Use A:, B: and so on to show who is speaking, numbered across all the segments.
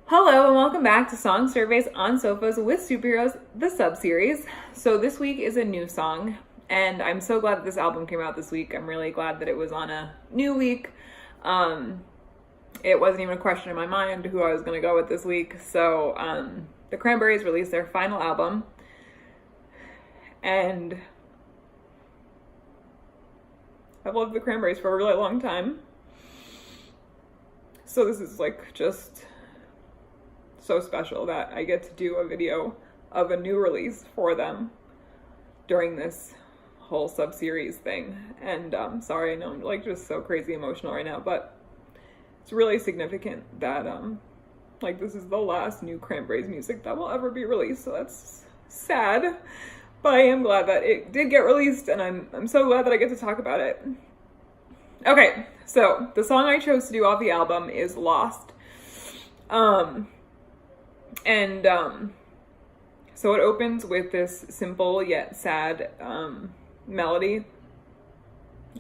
A: Hello and welcome back to Song Surveys on Sofas with Superheroes, the sub-series. So this week is a new song, and I'm so glad that this album came out this week. I'm really glad that it was on a new week. It wasn't even a question in my mind who I was going to go with this week. So the Cranberries released their final album, and I've loved the Cranberries for a really long time. So this is like just so special that I get to do a video of a new release for them during this whole sub-series thing. And sorry, I know I'm like just so crazy emotional right now, but it's really significant that like this is the last new Cranberries music that will ever be released. So that's sad, but I am glad that it did get released, and I'm so glad that I get to talk about it. Okay, so the song I chose to do off the album is Lost. So it opens with this simple yet sad melody,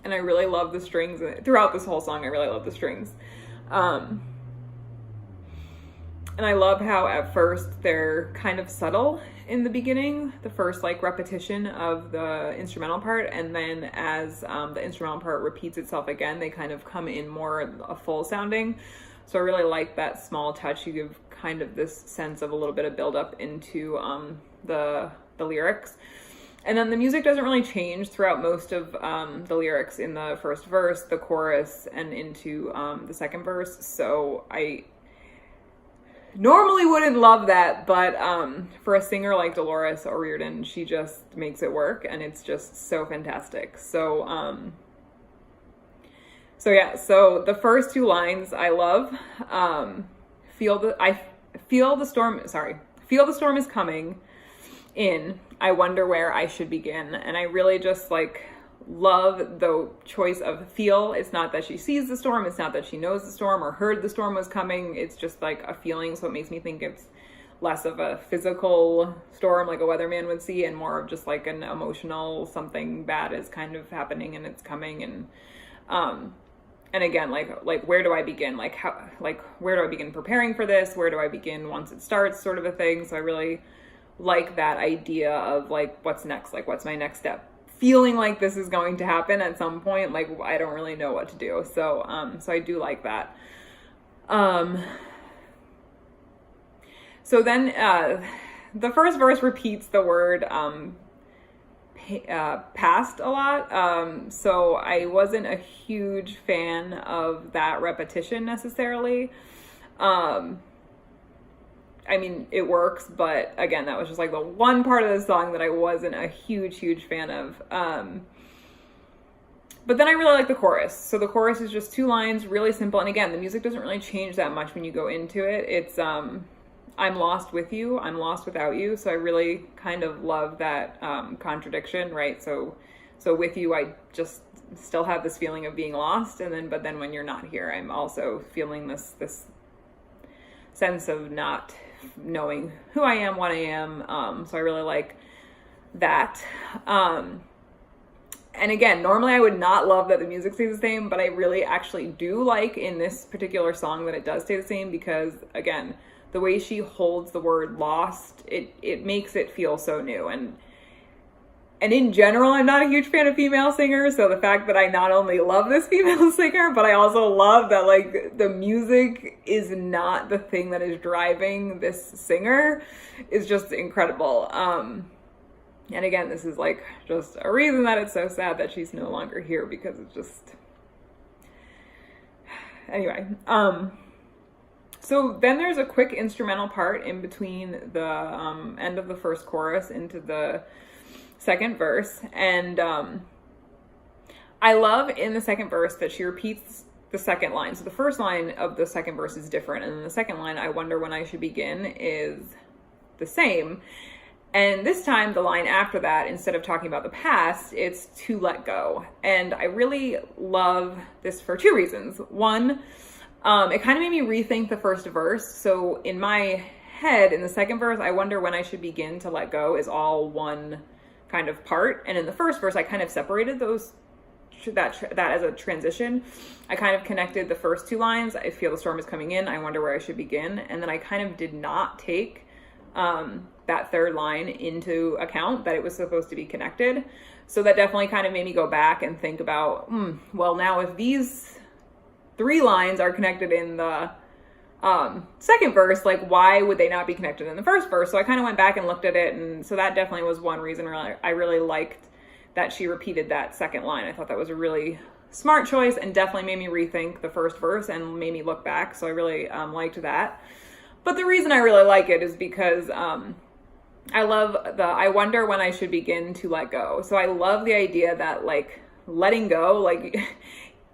A: and I really love the strings. Throughout this whole song, I really love the strings. And I love how at first they're kind of subtle in the beginning, the first like repetition of the instrumental part, and then as the instrumental part repeats itself again, they kind of come in more a full sounding. So I really like that small touch. You give kind of this sense of a little bit of build up into the lyrics. And then the music doesn't really change throughout most of the lyrics in the first verse, the chorus, and into the second verse. So I normally wouldn't love that, but for a singer like Dolores O'Riordan, she just makes it work, and it's just so fantastic. So so the first two lines I love. Feel the storm is coming in. I wonder where I should begin. And I really just like love the choice of feel. It's not that she sees the storm. It's not that she knows the storm or heard the storm was coming. It's just like a feeling. So it makes me think it's less of a physical storm like a weatherman would see, and more of just like an emotional, something bad is kind of happening and it's coming. And again, like where do I begin? Where do I begin preparing for this? Where do I begin once it starts, sort of a thing. So I really like that idea of like, what's next? Like, what's my next step? Feeling like this is going to happen at some point. Like, I don't really know what to do. So I do like that. So then the first verse repeats the word past a lot. So I wasn't a huge fan of that repetition necessarily. I mean, it works, but again, that was just like the one part of the song that I wasn't a huge fan of. But then I really like the chorus. So the chorus is just two lines, really simple. And again, the music doesn't really change that much when you go into it. It's, I'm lost with you, I'm lost without you. So I really kind of love that contradiction, right? So with you, I just still have this feeling of being lost, but then when you're not here, I'm also feeling this sense of not knowing who I am, what I am. So I really like that. And again, normally I would not love that the music stays the same, but I really actually do like in this particular song that it does stay the same, because again, the way she holds the word lost, it makes it feel so new. And in general, I'm not a huge fan of female singers. So the fact that I not only love this female singer, but I also love that like the music is not the thing that is driving this singer is just incredible. And again, this is like just a reason that it's so sad that she's no longer here, because it's just, anyway. So then there's a quick instrumental part in between the end of the first chorus into the second verse. And I love in the second verse that she repeats the second line. So the first line of the second verse is different, and then the second line, I wonder when I should begin, is the same. And this time the line after that, instead of talking about the past, it's to let go. And I really love this for two reasons. One, it kind of made me rethink the first verse. So in my head, in the second verse, I wonder when I should begin to let go is all one kind of part. And in the first verse, I kind of separated those that as a transition. I kind of connected the first two lines. I feel the storm is coming in. I wonder where I should begin. And then I kind of did not take that third line into account, that it was supposed to be connected. So that definitely kind of made me go back and think about, well, now if these three lines are connected in the second verse, like why would they not be connected in the first verse? So I kind of went back and looked at it, and so that definitely was one reason I really liked that she repeated that second line. I thought that was a really smart choice and definitely made me rethink the first verse and made me look back. So I really liked that. But the reason I really like it is because I love I wonder when I should begin to let go. So I love the idea that like letting go, like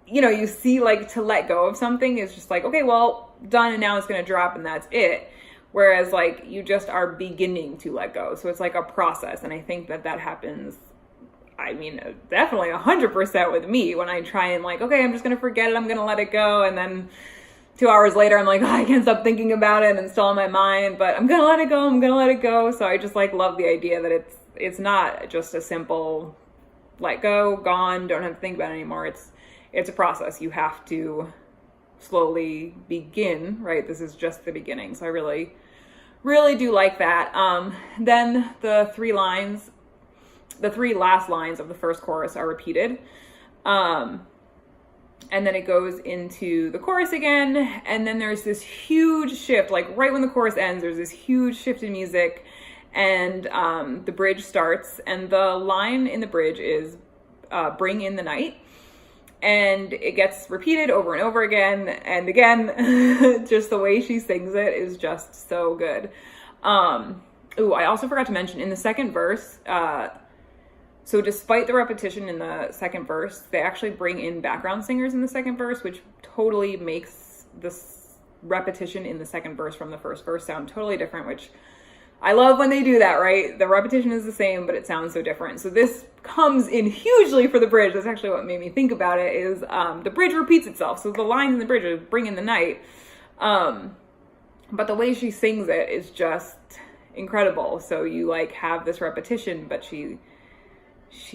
A: you know, you see like to let go of something is just like, okay, well, done, and now it's going to drop and that's it. Whereas like you just are beginning to let go. So it's like a process. And I think that happens, I mean, definitely 100% with me when I try and like, okay, I'm just going to forget it. I'm going to let it go. And then 2 hours later, I'm like, oh, I can't stop thinking about it and it's still in my mind, but I'm going to let it go. I'm going to let it go. So I just like love the idea that it's not just a simple let go, gone, don't have to think about it anymore. It's a process. You have to slowly begin, right? This is just the beginning. So I really, really do like that. Then the three last lines of the first chorus are repeated. And then it goes into the chorus again. And then there's this huge shift, like right when the chorus ends, there's this huge shift in music, and the bridge starts. And the line in the bridge is bring in the night. And it gets repeated over and over again and again. Just the way she sings it is just so good. I also forgot to mention in the second verse, so despite the repetition in the second verse, they actually bring in background singers in the second verse, which totally makes this repetition in the second verse from the first verse sound totally different, which I love when they do that, right? The repetition is the same, but it sounds so different. So this comes in hugely for the bridge. That's actually what made me think about it, is the bridge repeats itself. So the lines in the bridge are bring in the night. But the way she sings it is just incredible. So you like have this repetition, but she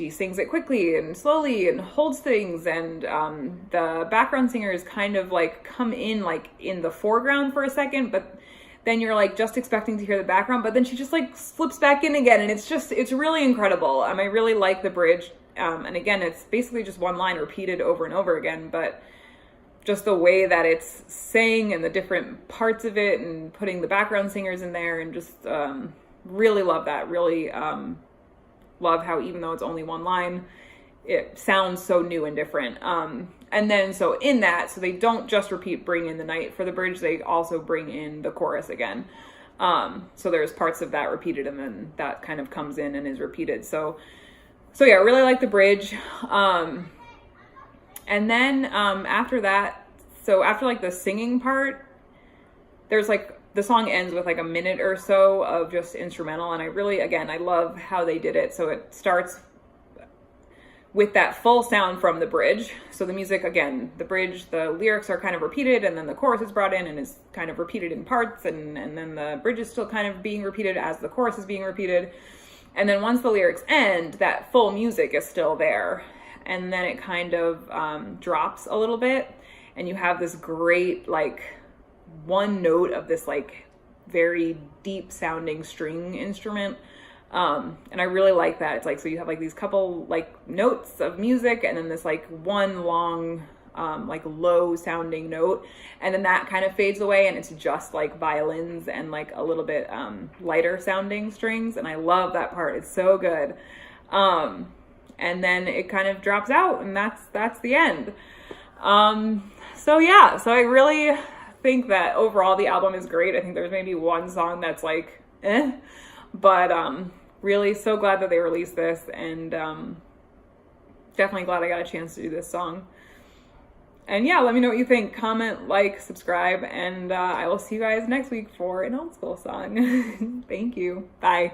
A: sings it quickly and slowly and holds things. And the background singers kind of like come in like in the foreground for a second, but then you're like just expecting to hear the background, but then she just like slips back in again. And it's really incredible. I really like the bridge. And again, it's basically just one line repeated over and over again, but just the way that it's sang and the different parts of it and putting the background singers in there, and just really love that. Really love how even though it's only one line, it sounds so new and different. And then so in that, so they don't just repeat bring in the night for the bridge, they also bring in the chorus again. So there's parts of that repeated, and then that kind of comes in and is repeated. So yeah, I really like the bridge. And then after that, so after like the singing part, there's like, the song ends with like a minute or so of just instrumental. And I love how they did it. So it starts with that full sound from the bridge. So the music, again, the bridge, the lyrics are kind of repeated, and then the chorus is brought in and is kind of repeated in parts, and then the bridge is still kind of being repeated as the chorus is being repeated. And then once the lyrics end, that full music is still there. And then it kind of drops a little bit, and you have this great, like, one note of this, like, very deep sounding string instrument. And I really like that. It's like, so you have like these couple like notes of music, and then this like one long, like low sounding note. And then that kind of fades away, and it's just like violins and like a little bit, lighter sounding strings. And I love that part. It's so good. And then it kind of drops out, and that's the end. So yeah, so I really think that overall the album is great. I think there's maybe one song that's like, but, really so glad that they released this, and definitely glad I got a chance to do this song. And yeah, let me know what you think. Comment, like, subscribe, and I will see you guys next week for an old school song. Thank you. Bye.